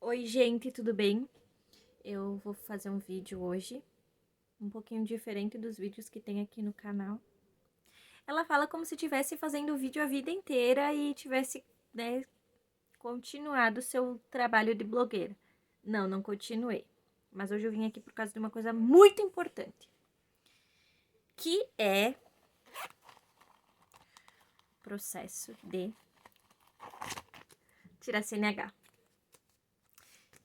Oi, gente, tudo bem? Eu vou fazer um vídeo hoje, um pouquinho diferente dos vídeos que tem aqui no canal. Ela fala como se estivesse fazendo vídeo a vida inteira e tivesse, né, continuado o seu trabalho de blogueira. Não continuei. Mas hoje eu vim aqui por causa de uma coisa muito importante, que é o processo de tirar CNH.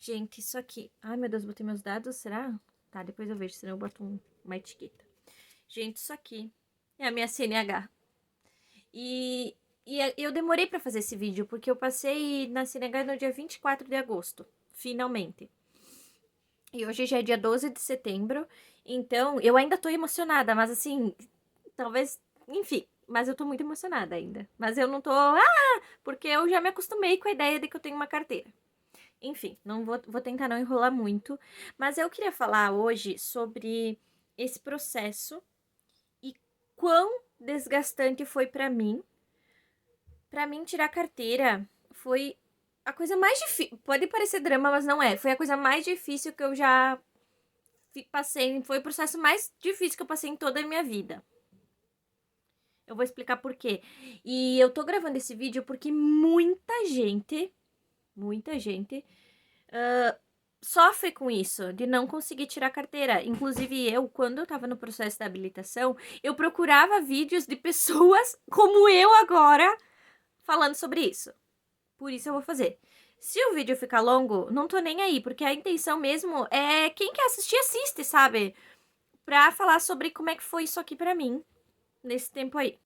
Gente, isso aqui... Ai, meu Deus, botei meus dados, será? Tá, depois eu vejo, senão eu boto uma etiqueta. Gente, isso aqui é a minha CNH. E eu demorei pra fazer esse vídeo, porque eu passei na CNH no dia 24 de agosto, finalmente. E hoje já é dia 12 de setembro, então eu ainda tô emocionada, mas assim, talvez, enfim, mas eu tô muito emocionada ainda. Mas eu não tô, porque eu já me acostumei com a ideia de que eu tenho uma carteira. Enfim, não vou tentar não enrolar muito, mas eu queria falar hoje sobre esse processo e quão desgastante foi pra mim. Pra mim, tirar carteira foi a coisa mais difícil. Pode parecer drama, mas não é. Foi a coisa mais difícil que eu já passei. Foi o processo mais difícil que eu passei em toda a minha vida. Eu vou explicar por quê. E eu tô gravando esse vídeo porque muita gente, sofre com isso, de não conseguir tirar carteira. Inclusive eu, quando eu tava no processo da habilitação, eu procurava vídeos de pessoas como eu agora falando sobre isso. Por isso eu vou fazer. Se o vídeo ficar longo, não tô nem aí, porque a intenção mesmo é quem quer assistir, assiste, sabe? Pra falar sobre como é que foi isso aqui pra mim, nesse tempo aí.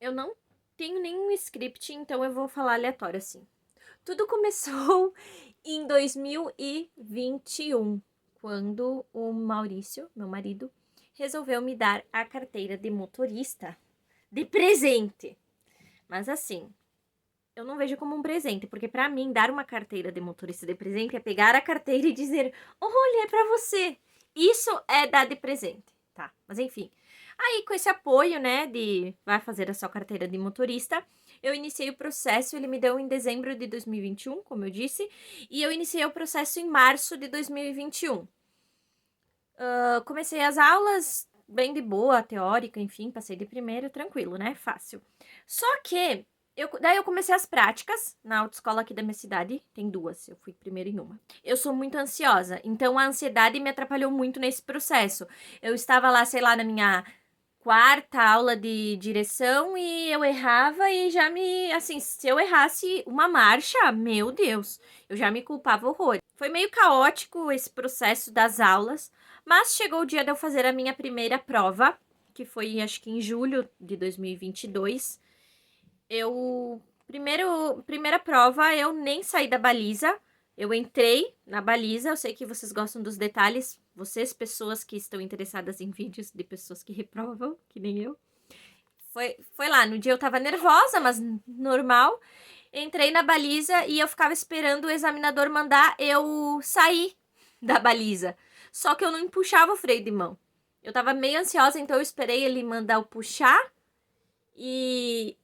Eu não tenho nenhum script, então eu vou falar aleatório assim. Tudo começou em 2021, quando o Maurício, meu marido, resolveu me dar a carteira de motorista de presente. Mas assim, eu não vejo como um presente, porque pra mim dar uma carteira de motorista de presente é pegar a carteira e dizer: "Olha, é pra você". Isso é dar de presente, tá? Mas enfim. Aí com esse apoio, né, de vai fazer a sua carteira de motorista, eu iniciei o processo, ele me deu em dezembro de 2021, como eu disse, e eu iniciei o processo em março de 2021. Comecei as aulas bem de boa, teórica, enfim, passei de primeiro, tranquilo, né? Fácil. Só que daí eu comecei as práticas na autoescola aqui da minha cidade. Tem duas, eu fui primeiro em uma. Eu sou muito ansiosa, então a ansiedade me atrapalhou muito nesse processo. Eu estava lá, sei lá, na minha quarta aula de direção e eu errava e já me, assim, se eu errasse uma marcha, meu Deus, eu já me culpava horror. Foi meio caótico esse processo das aulas, mas chegou o dia de eu fazer a minha primeira prova, que foi acho que em julho de 2022. Primeira prova, eu nem saí da baliza. Eu entrei na baliza. Eu sei que vocês gostam dos detalhes. Vocês, pessoas que estão interessadas em vídeos de pessoas que reprovam, que nem eu. Foi lá. No dia eu tava nervosa, mas normal. Entrei na baliza e eu ficava esperando o examinador mandar eu sair da baliza. Só que eu não puxava o freio de mão. Eu tava meio ansiosa, então eu esperei ele mandar eu puxar. E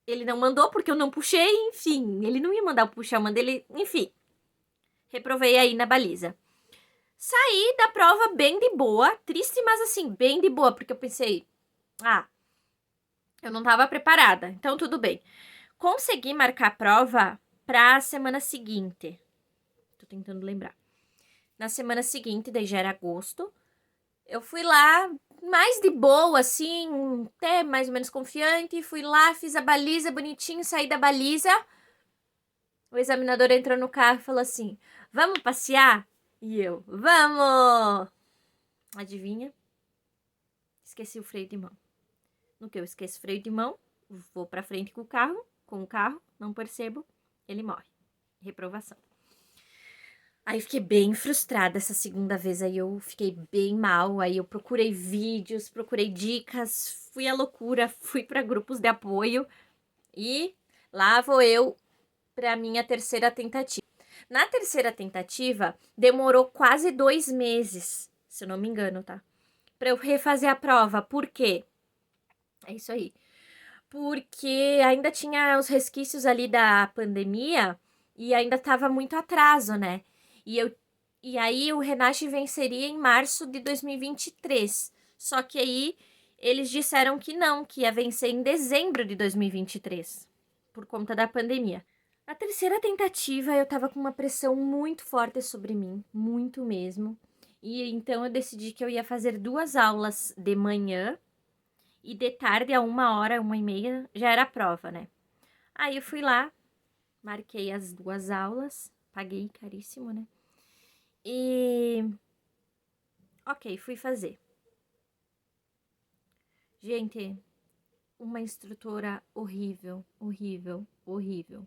ele não mandou porque eu não puxei, enfim. Ele não ia mandar eu puxar, eu mandei ele. Enfim. Reprovei aí na baliza. Saí da prova bem de boa. Triste, mas assim, bem de boa, porque eu pensei, eu não tava preparada. Então tudo bem. Consegui marcar a prova pra semana seguinte. Tô tentando lembrar. Na semana seguinte, daí já era agosto, eu fui lá mais de boa, assim, até mais ou menos confiante. Fui lá, fiz a baliza bonitinho, saí da baliza. O examinador entrou no carro e falou assim: "Vamos passear?" E eu: "Vamos!" Adivinha? Esqueci o freio de mão. No que eu esqueço o freio de mão, vou pra frente com o carro, não percebo, ele morre. Reprovação. Aí fiquei bem frustrada essa segunda vez, aí eu fiquei bem mal, aí eu procurei vídeos, procurei dicas, fui à loucura, fui para grupos de apoio e lá vou eu para minha terceira tentativa. Na terceira tentativa, demorou quase 2 meses, se eu não me engano, tá? Para eu refazer a prova. Por quê? É isso aí. Porque ainda tinha os resquícios ali da pandemia E ainda tava muito atraso, né? E aí o Renasce venceria em março de 2023. Só que aí eles disseram que não, que ia vencer em dezembro de 2023, por conta da pandemia. Na terceira tentativa, eu tava com uma pressão muito forte sobre mim, muito mesmo. E então eu decidi que eu ia fazer 2 aulas de manhã e de tarde, a 1 hora, 1h30, já era a prova, né? Aí eu fui lá, marquei as 2 aulas, paguei caríssimo, né? E. Ok, fui fazer. Gente, uma instrutora horrível, horrível, horrível.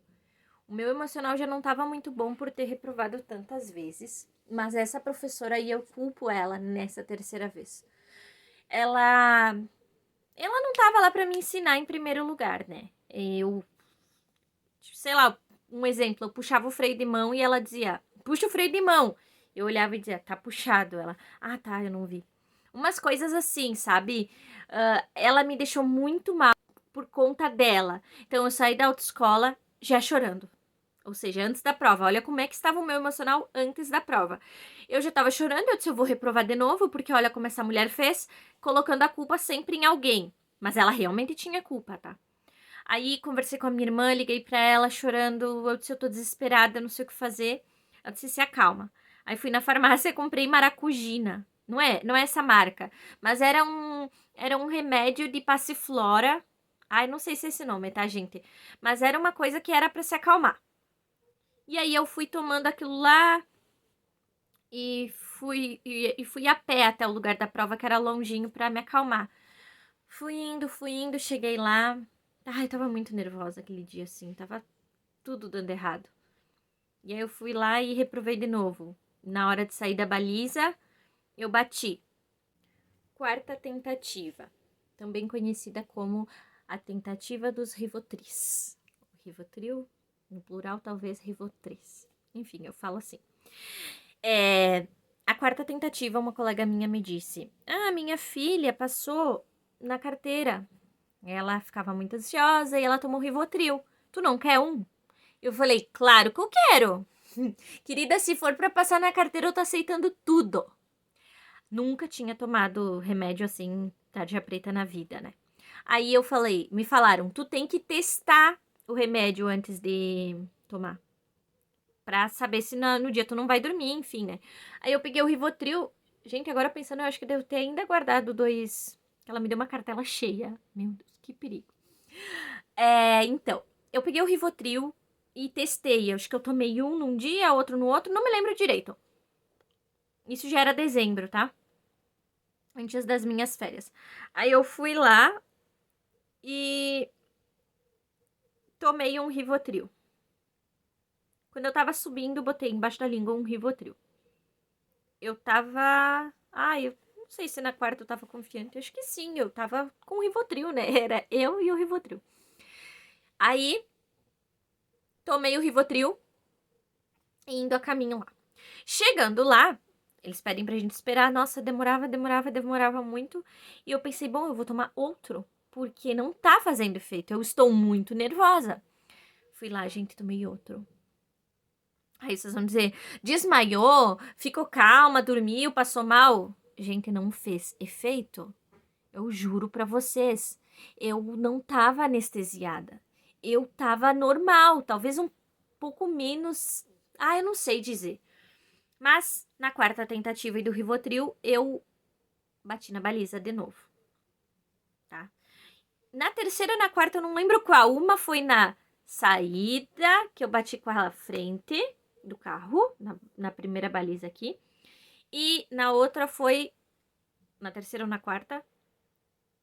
O meu emocional já não estava muito bom por ter reprovado tantas vezes, mas essa professora aí eu culpo ela nessa terceira vez. Ela não estava lá para me ensinar em primeiro lugar, né? Eu, sei lá, um exemplo, eu puxava o freio de mão e ela dizia: "Puxa o freio de mão". Eu olhava e dizia: "Tá puxado". Ela: "Ah, tá, eu não vi". Umas coisas assim, sabe? Ela me deixou muito mal por conta dela. Então eu saí da autoescola já chorando. Ou seja, antes da prova. Olha como é que estava o meu emocional antes da prova. Eu já estava chorando, eu disse, eu vou reprovar de novo, porque olha como essa mulher fez, colocando a culpa sempre em alguém. Mas ela realmente tinha culpa, tá? Aí conversei com a minha irmã, liguei pra ela chorando, eu disse, eu tô desesperada, não sei o que fazer. Ela disse, se acalma. Aí fui na farmácia e comprei maracujina. Não é essa marca, mas era um remédio de passiflora. Ai, não sei se é esse nome, tá, gente? Mas era uma coisa que era pra se acalmar. E aí eu fui tomando aquilo lá e fui a pé até o lugar da prova, que era longinho, pra me acalmar. Fui indo, cheguei lá. Ai, eu tava muito nervosa aquele dia, assim, tava tudo dando errado. E aí eu fui lá e reprovei de novo. Na hora de sair da baliza, eu bati. Quarta tentativa, também conhecida como a tentativa dos Rivotris. Rivotril, no plural, talvez Rivotris. Enfim, eu falo assim. A quarta tentativa, uma colega minha me disse: "Ah, minha filha passou na carteira. Ela ficava muito ansiosa e ela tomou Rivotril. Tu não quer um?" Eu falei: "Claro que eu quero. Querida, se for pra passar na carteira, eu tô aceitando tudo." Nunca tinha tomado remédio assim, tarja preta na vida, né? Aí eu falei, me falaram: "Tu tem que testar o remédio antes de tomar, pra saber se no dia tu não vai dormir, enfim, né?" Aí eu peguei o Rivotril. Gente, agora pensando, eu acho que devo ter ainda guardado 2. Ela me deu uma cartela cheia. Meu Deus, que perigo. Então, eu peguei o Rivotril e testei. Eu acho que eu tomei um num dia, outro no outro, não me lembro direito. Isso já era dezembro, tá? Antes das minhas férias. Aí eu fui lá e tomei um Rivotril. Quando eu tava subindo, botei embaixo da língua um Rivotril. Eu tava. Eu não sei se na quarta eu tava confiante. Acho que sim, eu tava com o Rivotril, né? Era eu e o Rivotril. Aí, tomei o Rivotril e indo a caminho lá. Chegando lá, eles pedem pra gente esperar. Nossa, demorava muito. E eu pensei, bom, eu vou tomar outro, porque não tá fazendo efeito. Eu estou muito nervosa. Fui lá, gente, tomei outro. Aí vocês vão dizer, desmaiou, ficou calma, dormiu, passou mal. Gente, não fez efeito. Eu juro pra vocês, eu não tava anestesiada. Eu tava normal, talvez um pouco menos. Eu não sei dizer. Mas na quarta tentativa e do Rivotril, eu bati na baliza de novo, tá? Na terceira e na quarta, eu não lembro qual. Uma foi na saída, que eu bati com a frente do carro, na primeira baliza aqui. E na outra foi, na terceira ou na quarta,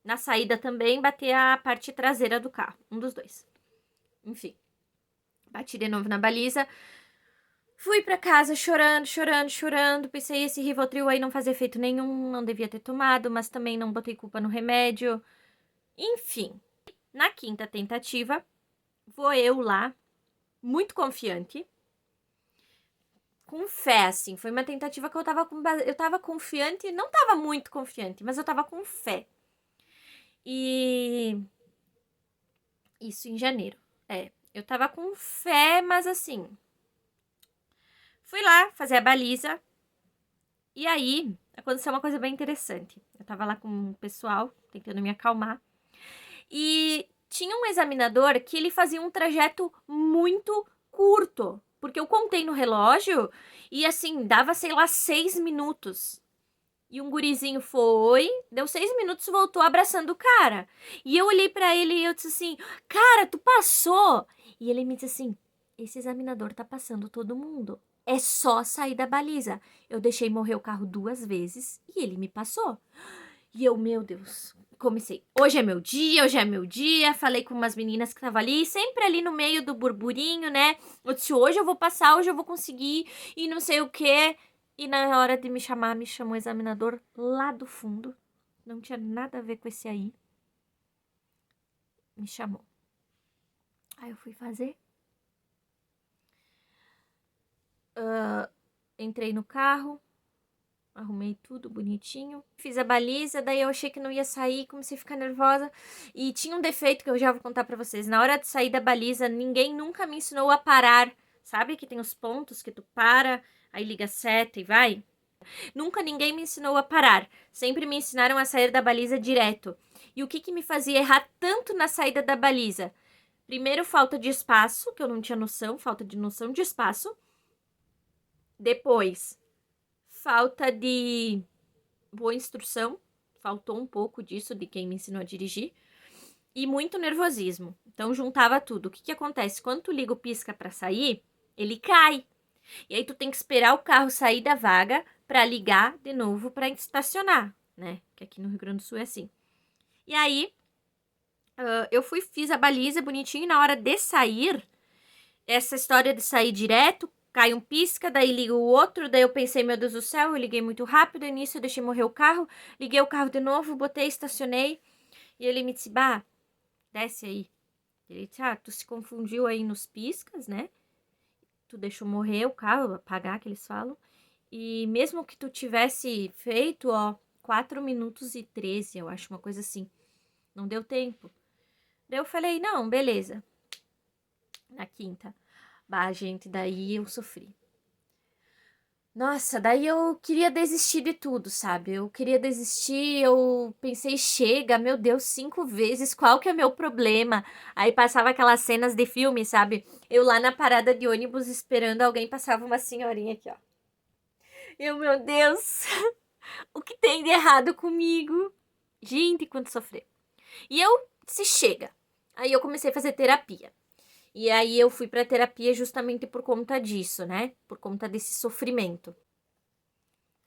na saída também, bater a parte traseira do carro. Um dos dois. Enfim, bati de novo na baliza. Fui pra casa chorando, chorando, chorando. Pensei, esse Rivotril aí não fazia efeito nenhum, não devia ter tomado, mas também não botei culpa no remédio. Enfim, na quinta tentativa, vou eu lá, muito confiante, com fé, assim. Foi uma tentativa que eu tava confiante, não tava muito confiante, mas eu tava com fé. E isso em janeiro. Eu tava com fé, mas assim, Fui lá fazer a baliza. E aí, aconteceu uma coisa bem interessante. Eu tava lá com o pessoal, tentando me acalmar. E tinha um examinador que ele fazia um trajeto muito curto. Porque eu contei no relógio e assim, dava, sei lá, 6 minutos. E um gurizinho foi, deu 6 minutos, voltou abraçando o cara. E eu olhei pra ele e eu disse assim, cara, tu passou? E ele me disse assim, esse examinador tá passando todo mundo. É só sair da baliza. Eu deixei morrer o carro 2 vezes e ele me passou. E eu, meu Deus, comecei. Hoje é meu dia, hoje é meu dia. Falei com umas meninas que estavam ali, sempre ali no meio do burburinho, né? Eu disse, hoje eu vou passar, hoje eu vou conseguir e não sei o quê. E na hora de me chamar, me chamou o examinador lá do fundo. Não tinha nada a ver com esse aí. Me chamou. Aí eu fui fazer. Entrei no carro. Arrumei tudo bonitinho. Fiz a baliza, daí eu achei que não ia sair, comecei a ficar nervosa. E tinha um defeito que eu já vou contar pra vocês. Na hora de sair da baliza, ninguém nunca me ensinou a parar. Sabe que tem os pontos que tu para, aí liga a seta e vai? Nunca ninguém me ensinou a parar. Sempre me ensinaram a sair da baliza direto. E o que que me fazia errar tanto na saída da baliza? Primeiro, falta de espaço, que eu não tinha noção, falta de noção de espaço. Depois, falta de boa instrução. Faltou um pouco disso de quem me ensinou a dirigir. E muito nervosismo. Então, juntava tudo. O que que acontece? Quando tu liga o pisca para sair, ele cai. E aí tu tem que esperar o carro sair da vaga para ligar de novo para estacionar, né? Que aqui no Rio Grande do Sul é assim. E aí eu fiz a baliza bonitinho e na hora de sair, essa história de sair direto, cai um pisca, daí liga o outro, daí eu pensei, meu Deus do céu, eu liguei muito rápido, e nisso eu deixei morrer o carro, liguei o carro de novo, botei, estacionei, e ele me disse, bah, desce aí. Ele disse, tu se confundiu aí nos piscas, né? Tu deixou morrer o carro, apagar que eles falam. E mesmo que tu tivesse feito, 4 minutos e 13, eu acho, uma coisa assim. Não deu tempo. Daí eu falei, não, beleza. Na quinta. Bah, gente, daí eu sofri. Nossa, daí eu queria desistir de tudo, sabe? Eu queria desistir, eu pensei, chega, meu Deus, 5 vezes, qual que é o meu problema? Aí passava aquelas cenas de filme, sabe? Eu lá na parada de ônibus esperando alguém, passava uma senhorinha aqui, ó. Eu, meu Deus, o que tem de errado comigo? Gente, quanto sofrer. E eu, se chega. Aí eu comecei a fazer terapia. E aí eu fui pra terapia justamente por conta disso, né? Por conta desse sofrimento.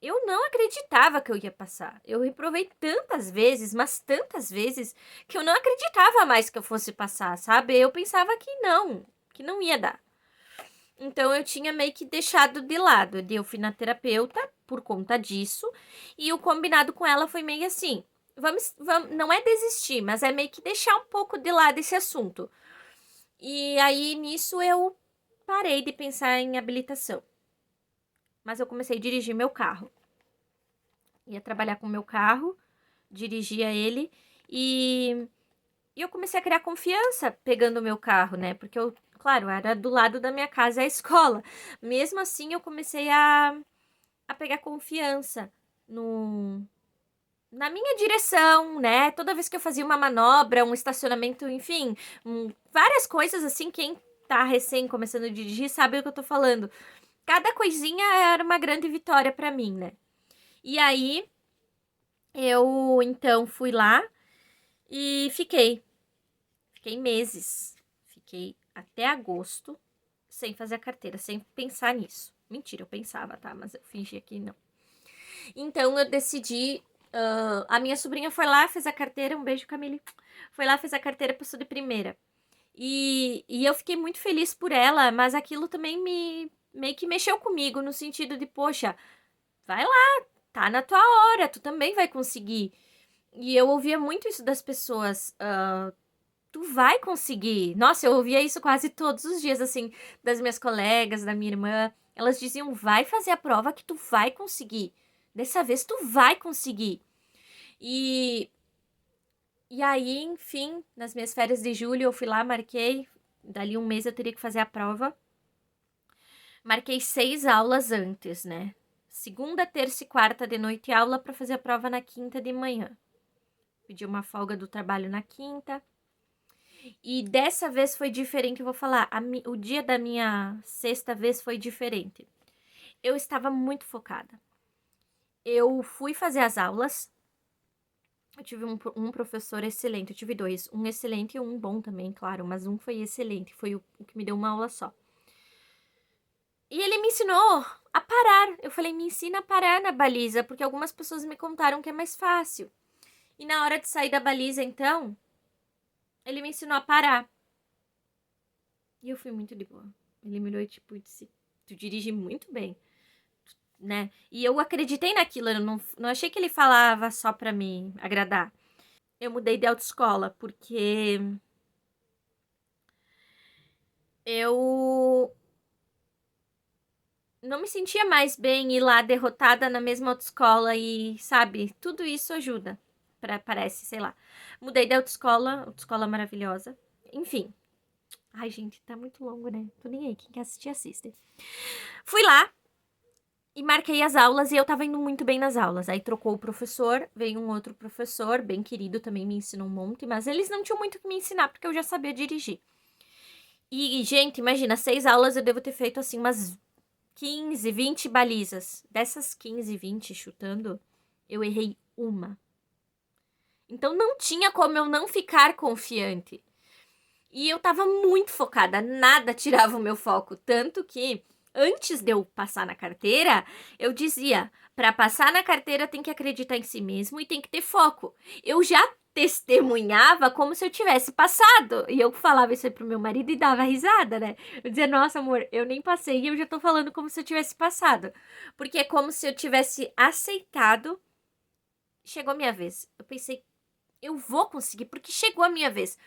Eu não acreditava que eu ia passar. Eu reprovei tantas vezes, mas tantas vezes, que eu não acreditava mais que eu fosse passar, sabe? Eu pensava que não ia dar. Então eu tinha meio que deixado de lado. Eu fui na terapeuta por conta disso, e o combinado com ela foi meio assim: vamos, não é desistir, mas é meio que deixar um pouco de lado esse assunto. E aí nisso eu parei de pensar em habilitação. Mas eu comecei a dirigir meu carro. Ia trabalhar com meu carro, dirigia ele e eu comecei a criar confiança pegando o meu carro, né? Porque eu, claro, era do lado da minha casa a escola. Mesmo assim, eu comecei a pegar confiança no, na minha direção, né? Toda vez que eu fazia uma manobra, um estacionamento, enfim, várias coisas assim, quem tá recém começando a dirigir sabe o que eu tô falando. Cada coisinha era uma grande vitória pra mim, né? E aí, eu então fui lá e fiquei meses. Fiquei até agosto sem fazer a carteira, sem pensar nisso. Mentira, eu pensava, tá? Mas eu fingia que não. Então eu decidi. A minha sobrinha foi lá, fez a carteira. Um beijo, Camille. Foi lá, fez a carteira, passou de primeira. E eu fiquei muito feliz por ela, mas aquilo também me meio que mexeu comigo, no sentido de, poxa, vai lá, tá na tua hora, tu também vai conseguir. E eu ouvia muito isso das pessoas. Tu vai conseguir. Nossa, eu ouvia isso quase todos os dias, assim, das minhas colegas, da minha irmã. Elas diziam: vai fazer a prova que tu vai conseguir. Dessa vez tu vai conseguir. E, e aí, enfim, nas minhas férias de julho, eu fui lá, marquei. Dali um mês eu teria que fazer a prova. Marquei 6 aulas antes, né? Segunda, terça e quarta de noite aula para fazer a prova na quinta de manhã. Pedi uma folga do trabalho na quinta. E dessa vez foi diferente, eu vou falar. O dia da minha sexta vez foi diferente. Eu estava muito focada. Eu fui fazer as aulas. Eu tive um professor excelente. Eu tive dois. Um excelente e um bom também, claro. Mas um foi excelente. Foi o que me deu uma aula só. E ele me ensinou a parar. Eu falei, me ensina a parar na baliza. Porque algumas pessoas me contaram que é mais fácil. E na hora de sair da baliza, então, ele me ensinou a parar. E eu fui muito de boa. Ele me olhou e tipo, disse, tu dirige muito bem, né? E eu acreditei naquilo, eu não achei que ele falava só pra me agradar. Eu mudei de autoescola porque eu não me sentia mais bem ir lá derrotada na mesma autoescola e, sabe, tudo isso ajuda. Parece, sei lá. Mudei de autoescola maravilhosa. Enfim. Ai, gente, tá muito longo, né? Tô nem aí. Quem quer assistir, assiste. Fui lá e marquei as aulas e eu tava indo muito bem nas aulas. Aí trocou o professor, veio um outro professor, bem querido, também me ensinou um monte, mas eles não tinham muito o que me ensinar porque eu já sabia dirigir. E, gente, imagina, 6 aulas eu devo ter feito assim umas 15, 20 balizas. Dessas 15, 20 chutando, eu errei uma. Então não tinha como eu não ficar confiante. E eu tava muito focada, nada tirava o meu foco. Tanto que, antes de eu passar na carteira, eu dizia: para passar na carteira tem que acreditar em si mesmo e tem que ter foco. Eu já testemunhava como se eu tivesse passado. E eu falava isso aí pro meu marido e dava risada, né? Eu dizia: nossa, amor, eu nem passei e eu já tô falando como se eu tivesse passado. Porque é como se eu tivesse aceitado. Chegou a minha vez. Eu pensei, eu vou conseguir, porque chegou a minha vez.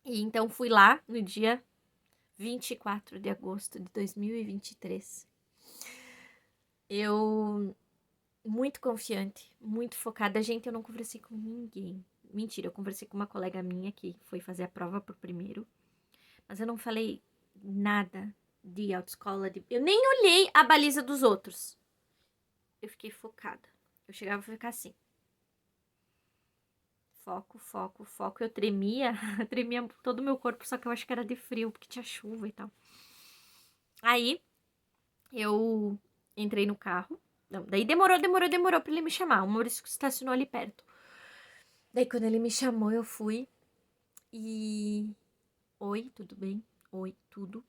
E então fui lá no dia 24 de agosto de 2023. Eu, muito confiante, muito focada. Gente, eu não conversei com ninguém. Mentira, eu conversei com uma colega minha que foi fazer a prova por primeiro. Mas eu não falei nada de autoescola. Eu nem olhei a baliza dos outros. Eu fiquei focada. Eu chegava a ficar assim. Foco, foco, foco. Eu tremia, tremia todo o meu corpo, só que eu acho que era de frio, porque tinha chuva e tal. Aí, eu entrei no carro. Não, daí demorou pra ele me chamar. O Maurício estacionou ali perto. Daí, quando ele me chamou, eu fui. E... Oi, tudo bem? Oi, tudo.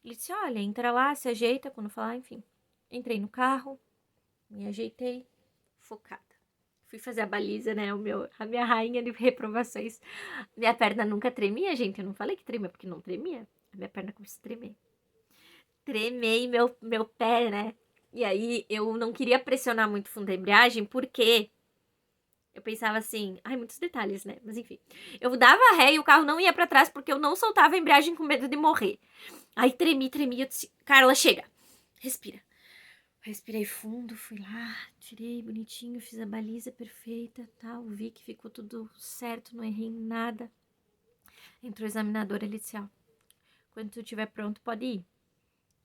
Ele disse, olha, entra lá, se ajeita quando falar, enfim. Entrei no carro, me ajeitei, focada. Fui fazer a baliza, né? A minha rainha de reprovações. Minha perna nunca tremia, gente. Eu não falei que tremia, porque não tremia. A minha perna começou a tremer. Tremei meu pé, né? E aí eu não queria pressionar muito o fundo da embreagem, porque eu pensava assim, ai, muitos detalhes, né? Mas enfim, eu dava ré e o carro não ia pra trás porque eu não soltava a embreagem com medo de morrer. Aí tremi, eu disse, Carla, chega, respira. Respirei fundo, fui lá, tirei bonitinho, fiz a baliza perfeita, tal, vi que ficou tudo certo, não errei em nada. Entrou o examinador, ele disse, ó, quando tu estiver pronto, pode ir.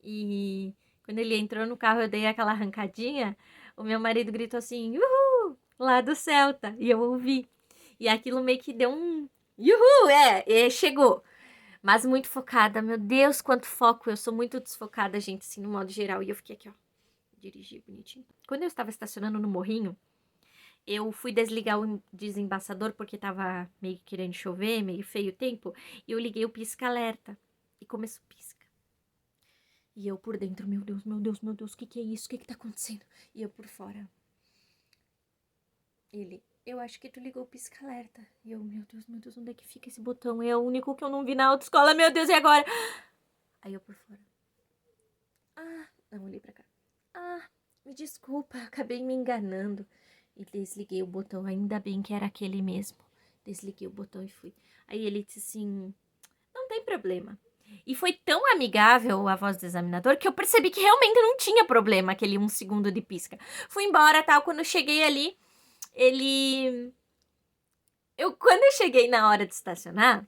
E quando ele entrou no carro, eu dei aquela arrancadinha. O meu marido gritou assim, uhul, lá do Celta. E eu ouvi. E aquilo meio que deu um uhul, chegou. Mas muito focada. Meu Deus, quanto foco. Eu sou muito desfocada, gente, assim, no modo geral. E eu fiquei aqui, ó, dirigi bonitinho. Quando eu estava estacionando no morrinho, eu fui desligar o desembaçador porque tava meio querendo chover, meio feio o tempo. E eu liguei o pisca-alerta. E começou a piscar. E eu por dentro, meu Deus, o que é isso? O que tá acontecendo? E eu por fora. Ele, eu acho que tu ligou o pisca-alerta. E eu, meu Deus, onde é que fica esse botão? É o único que eu não vi na autoescola, meu Deus, e agora? Aí eu por fora. Não, olhei pra cá. Me desculpa, acabei me enganando. E desliguei o botão, ainda bem que era aquele mesmo. Desliguei o botão e fui. Aí ele disse assim, não tem problema. E foi tão amigável a voz do examinador que eu percebi que realmente não tinha problema aquele 1 segundo de pisca. Fui embora, tal, quando eu cheguei ali, quando eu cheguei na hora de estacionar,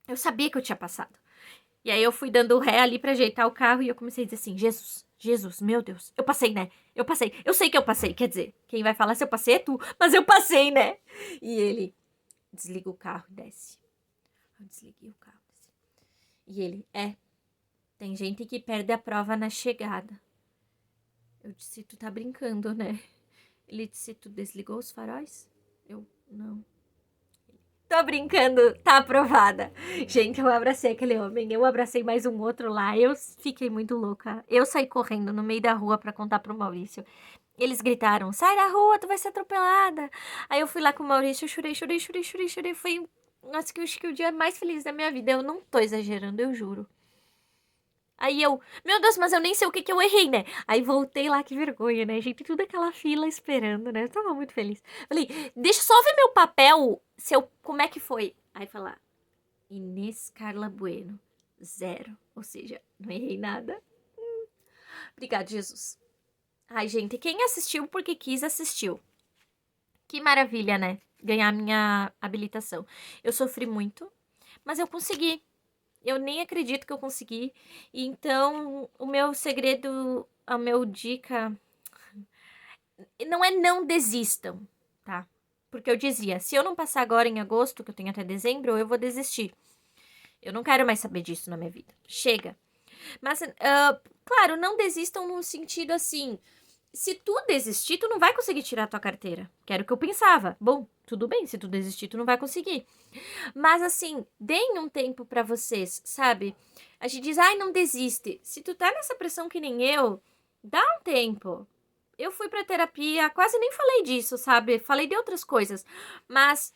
eu sabia que eu tinha passado. E aí eu fui dando ré ali pra ajeitar o carro e eu comecei a dizer assim, Jesus, Jesus, meu Deus, eu passei, né? Eu passei. Eu sei que eu passei, quer dizer, quem vai falar se eu passei é tu, mas eu passei, né? E ele desliga o carro e desce. Eu desliguei o carro. Desci. E ele, tem gente que perde a prova na chegada. Eu disse, tu tá brincando, né? Ele disse, tu desligou os faróis? Eu, não. Tô brincando, tá aprovada. Gente, eu abracei aquele homem, eu abracei mais um outro lá, eu fiquei muito louca. Eu saí correndo no meio da rua pra contar pro Maurício. Eles gritaram, sai da rua, tu vai ser atropelada. Aí eu fui lá com o Maurício, eu chorei, chorei, chorei, chorei, chorei. Foi, acho que o dia mais feliz da minha vida. Eu não tô exagerando, eu juro. Aí eu, meu Deus, mas eu nem sei o que que eu errei, né? Aí voltei lá, que vergonha, né, gente? Tudo aquela fila esperando, né? Eu tava muito feliz. Falei, deixa eu só ver meu papel, como é que foi? Aí falar, Inês Carla Bueno, 0. Ou seja, não errei nada. Obrigada, Jesus. Ai, gente, quem assistiu porque quis, assistiu. Que maravilha, né? Ganhar minha habilitação. Eu sofri muito, mas eu consegui. Eu nem acredito que eu consegui. E então, o meu segredo, a meu dica, não é não desistam, tá? Porque eu dizia, se eu não passar agora em agosto, que eu tenho até dezembro, eu vou desistir. Eu não quero mais saber disso na minha vida. Chega. Mas, claro, não desistam no sentido assim, se tu desistir, tu não vai conseguir tirar tua carteira. Que era o que eu pensava. Bom, tudo bem, se tu desistir, tu não vai conseguir. Mas assim, deem um tempo pra vocês, sabe? A gente diz, ai, não desiste. Se tu tá nessa pressão que nem eu, dá um tempo. Eu fui pra terapia, quase nem falei disso, sabe? Falei de outras coisas. Mas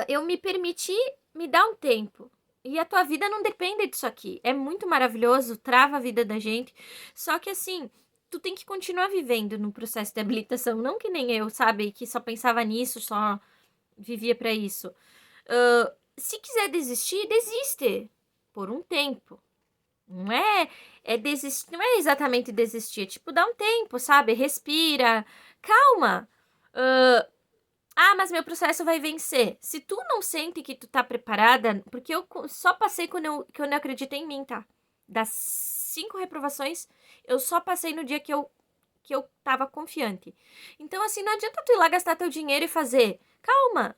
eu me permiti me dar um tempo. E a tua vida não depende disso aqui. É muito maravilhoso, trava a vida da gente. Só que assim, tu tem que continuar vivendo no processo de habilitação. Não que nem eu, sabe? Que só pensava nisso, só vivia pra isso. Se quiser desistir, desiste. Por um tempo. Não é desistir, não é exatamente desistir. É tipo, dá um tempo, sabe? Respira. Calma. Mas meu processo vai vencer. Se tu não sente que tu tá preparada, porque eu só passei quando eu acreditei em mim, tá? Das 5 reprovações, eu só passei no dia que eu tava confiante. Então, assim, não adianta tu ir lá gastar teu dinheiro e fazer. Calma.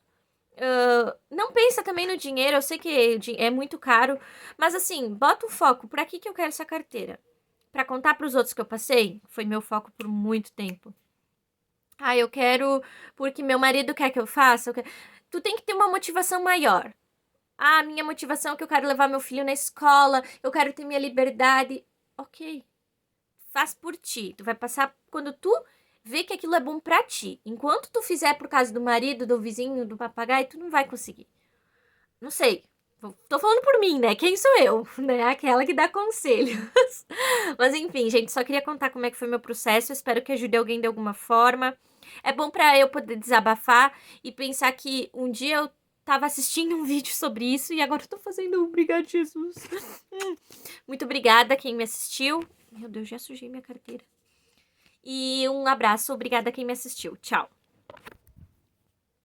Não pensa também no dinheiro, eu sei que é muito caro, mas assim, bota o foco. Pra que eu quero essa carteira? Pra contar pros outros que eu passei? Foi meu foco por muito tempo. Eu quero porque meu marido quer que eu faça. Tu tem que ter uma motivação maior. Minha motivação é que eu quero levar meu filho na escola, eu quero ter minha liberdade. Ok, faz por ti. Tu vai passar quando tu vê que aquilo é bom pra ti. Enquanto tu fizer por causa do marido, do vizinho, do papagaio, tu não vai conseguir. Não sei. Tô falando por mim, né? Quem sou eu? Né? Aquela que dá conselhos. Mas enfim, gente, só queria contar como é que foi meu processo. Espero que ajude alguém de alguma forma. É bom pra eu poder desabafar e pensar que um dia eu tava assistindo um vídeo sobre isso e agora eu tô fazendo um. Obrigada, Jesus. Muito obrigada quem me assistiu. Meu Deus, já sujei minha carteira. E um abraço, obrigada quem me assistiu. Tchau.